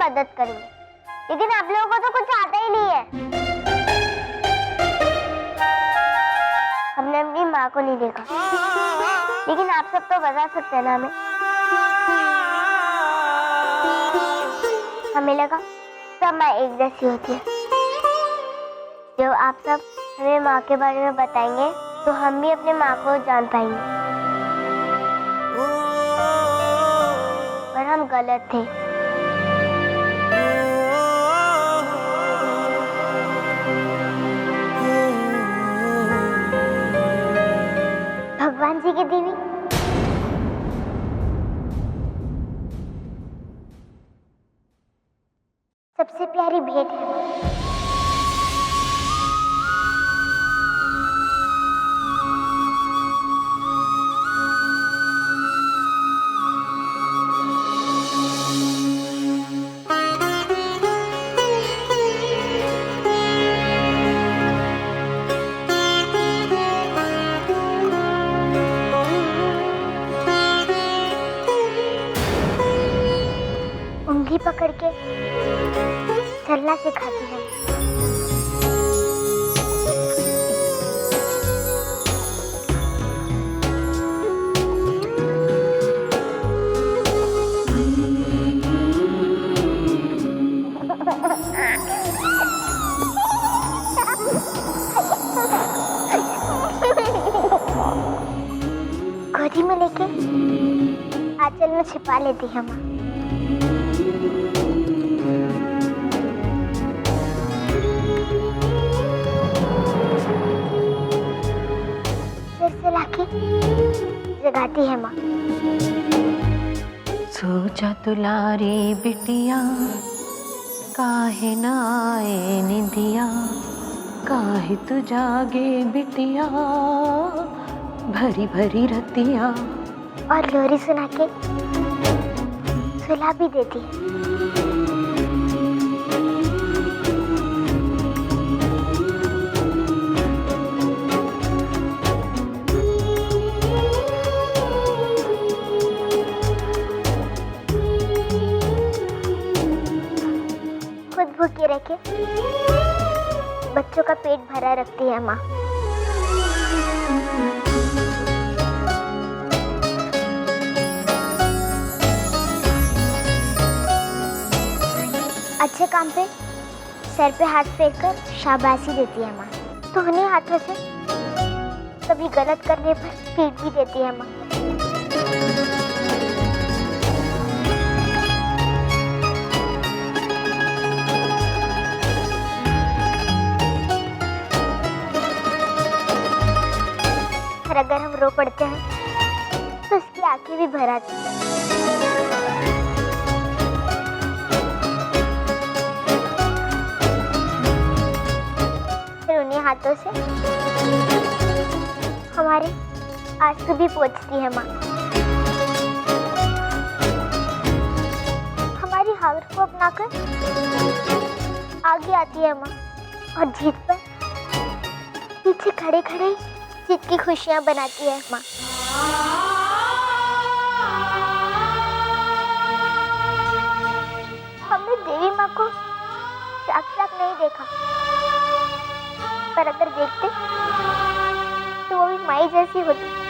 मदद करूंगी, लेकिन आप लोगों को तो कुछ आता ही नहीं है। हमने अपनी माँ को नहीं देखा, लेकिन आप सब तो बता सकते हैं ना हमें। हमें लगा सब माँ एक जैसी होती है। जब आप सब हमें माँ के बारे में बताएंगे तो हम भी अपने माँ को जान पाएंगे। पर हम गलत थे। भगवान जी की देवी, सबसे प्यारी भेंट है। उंगली पकड़ के चलना सिखाती है। गोदी में लेके आंचल में छिपा लेती है माँ। जगाती है माँ। सोचा तुलारी बिटिया काहे ना आए निंदिया, काहे तू जागे बिटिया भरी भरी रतिया। और लोरी सुना के सुला भी देती है। भूखे रह के बच्चों का पेट भरा रखती है माँ। अच्छे काम पे सर पे हाथ फेर कर शाबाशी देती है माँ, तो उन्हीं हाथों से कभी गलत करने पर पीट भी देती है माँ। और अगर हम रो पड़ते हैं तो उसकी आंखें भी भर आती हैं। फिर उन्हीं हाथों से हमारे आंसू भी पोंछती है माँ। हमारी हार को अपनाकर आगे आती है माँ, और जीत पर पीछे खड़े खड़े जीत की खुशियां बनाती है माँ। हमने देवी माँ को साक्षात नहीं देखा, पर अगर देखते तो वो भी माई जैसी होती।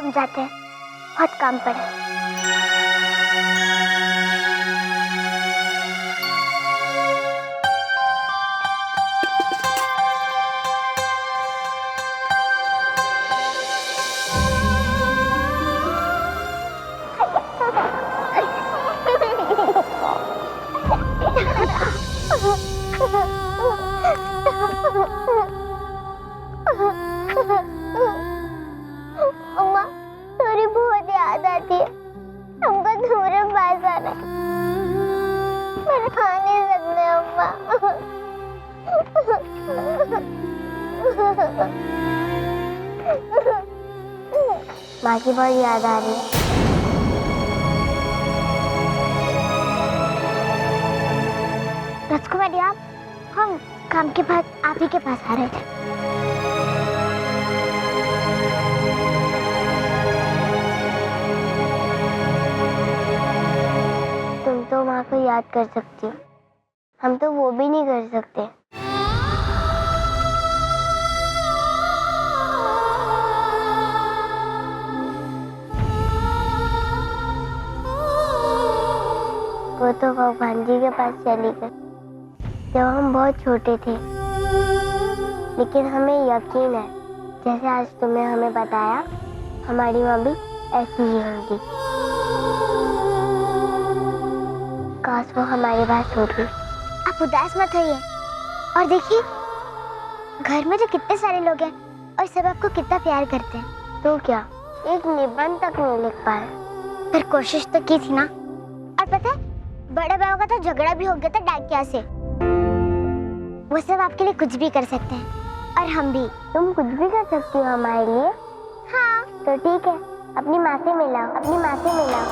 हम जाते हैं, बहुत काम पड़ा है। अम्मा, तुम्हारी बहुत याद आती है। हमको तुम्हारे पास आना है। मैं खा नहीं सकते अम्मा। माँ की बहुत याद आ रही है। राजकुमारी, आप, हम काम के बाद आप ही के पास आ रहे थे। तुम तो माँ को याद कर सकती हो, हम तो वो भी नहीं कर सकते। वो तो भगवान जी के पास चली गई जब हम बहुत छोटे थे, लेकिन हमें यकीन है जैसे आज तुमने हमें बताया, हमारी माँ भी ऐसी ही होगी। काश वो हमारी बात होती। आप उदास मत होइए, और देखिए घर में जो कितने सारे लोग हैं और सब आपको कितना प्यार करते हैं। तो क्या एक निबंध तक नहीं लिख पाए, पर कोशिश तो की थी ना। और पता है, बड़े बाबू का तो झगड़ा भी हो गया था डाकिया से। वो सब आपके लिए कुछ भी कर सकते हैं, और हम भी। तुम कुछ भी कर सकती हो हमारे लिए? हाँ। तो ठीक है, अपनी माँ से मिलाओ, अपनी माँ से मिलाओ।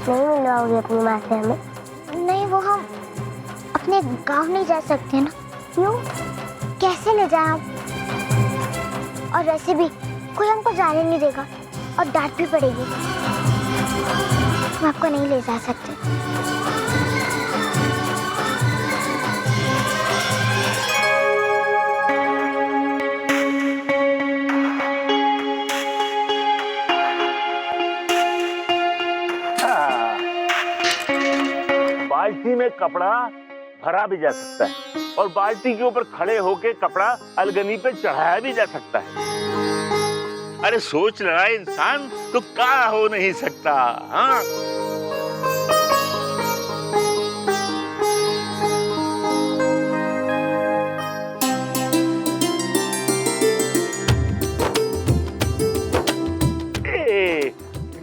नहीं मिलवाओगे अपनी माँ से हमें? नहीं, वो हम अपने गांव नहीं जा सकते ना। क्यों? कैसे ले जाएं आप? और वैसे भी कोई हमको जाने नहीं देगा और डांट भी पड़ेगी। हम आपको नहीं ले जा सकते। बाल्टी में कपड़ा भरा भी जा सकता है और बाल्टी के ऊपर खड़े होके कपड़ा अलगनी पे चढ़ाया भी जा सकता है। अरे सोच रहा है इंसान तो क्या हो नहीं सकता। हाँ,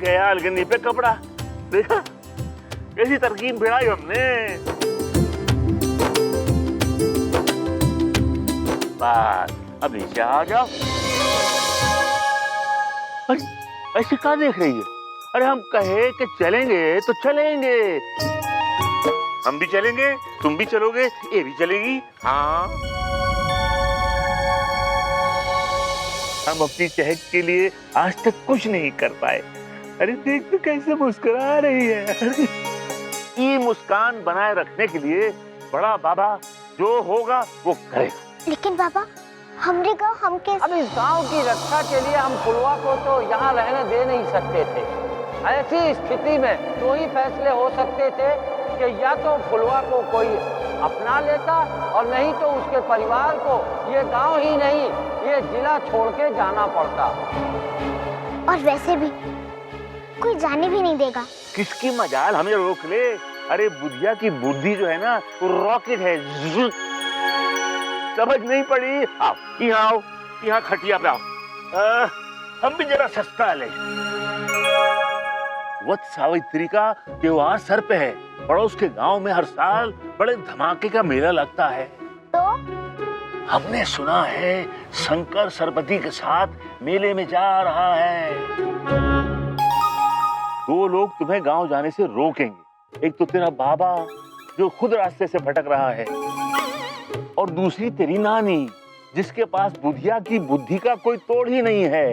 गया अलगनी पे कपड़ा। देखा कैसी तरकीब भिड़ाई हमने। बस अब नीचे आ जाओ। ऐसे क्या देख रही है? अरे हम कहे कि चलेंगे तो चलेंगे। हम भी चलेंगे, तुम भी चलोगे, ये भी चलेगी। हाँ, हम अपनी चहक के लिए आज तक कुछ नहीं कर पाए। अरे देख तो कैसे मुस्कुरा रही है। ये मुस्कान बनाए रखने के लिए बड़ा बाबा जो होगा वो करेगा। लेकिन बाबा, हमरे गांव हम कैसे? अब इस गांव की रक्षा के लिए हम फुलवा को तो यहाँ रहने दे नहीं सकते थे। ऐसी स्थिति में दो ही फैसले हो सकते थे कि या तो फुलवा को कोई अपना लेता और नहीं तो उसके परिवार को ये गांव ही नहीं ये जिला छोड़ के जाना पड़ता। और वैसे भी कोई जाने भी नहीं देगा। किसकी मजाल हमें रोक ले। अरे बुधिया की बुद्धि जो है ना वो रॉकेट है। समझ नहीं पड़ी? आओ यहाँ, आओ यहाँ खटिया पे आओ। हम भी जरा सस्ता ले। वट सावित्री का त्योहार सर पे है। पड़ोस के गांव में हर साल बड़े धमाके का मेला लगता है। तो हमने सुना है शंकर सरस्वती के साथ मेले में जा रहा है। दो लोग तुम्हें गांव जाने से रोकेंगे। एक तो तेरा बाबा जो खुद रास्ते से भटक रहा है, और दूसरी तेरी नानी जिसके पास बुधिया की बुद्धि का कोई तोड़ ही नहीं है।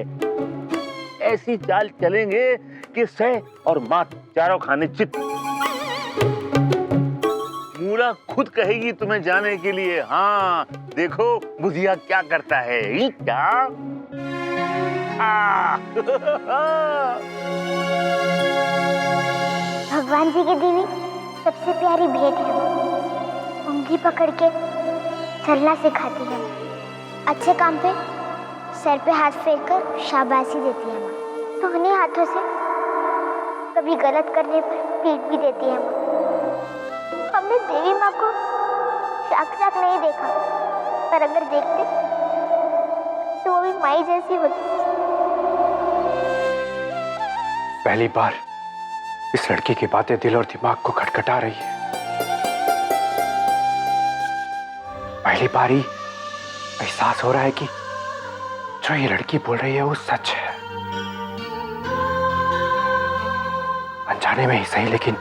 ऐसी चाल चलेंगे उसके सह और मात चारों खाने चित। मूला खुद कहेगी तुम्हें जाने के लिए। हाँ देखो बुधिया क्या करता है। ही क्या भगवान जी की दी हुई सबसे प्यारी भेंट है वो। उंगली पकड़ के चलना सिखाती है। अच्छे काम पे सर पे हाथ फेर कर शाबाशी देती है माँ। तो उन्हीं हाथों से कभी गलत करने पर पीट भी देती है माँ। हमने देवी माँ को साक्षात नहीं देखा, पर अगर देखते तो वो भी माई जैसी होती। पहली बार इस लड़की की बातें दिल और दिमाग को खटखटा रही है। पहली बार ही एहसास हो रहा है कि जो ये लड़की बोल रही है वो सच है। अनजाने में ही सही, लेकिन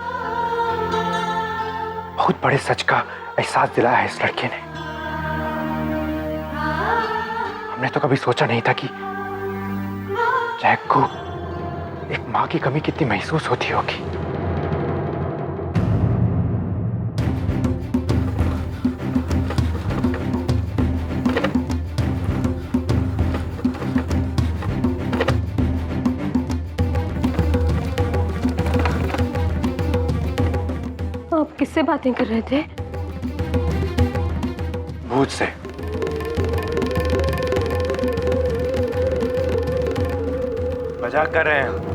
बहुत बड़े सच का एहसास दिलाया है इस लड़के ने। हमने तो कभी सोचा नहीं था कि जैक को एक मां की कमी कितनी महसूस होती होगी। आप किससे बातें कर रहे थे? भूत से। मजाक कर रहे हैं।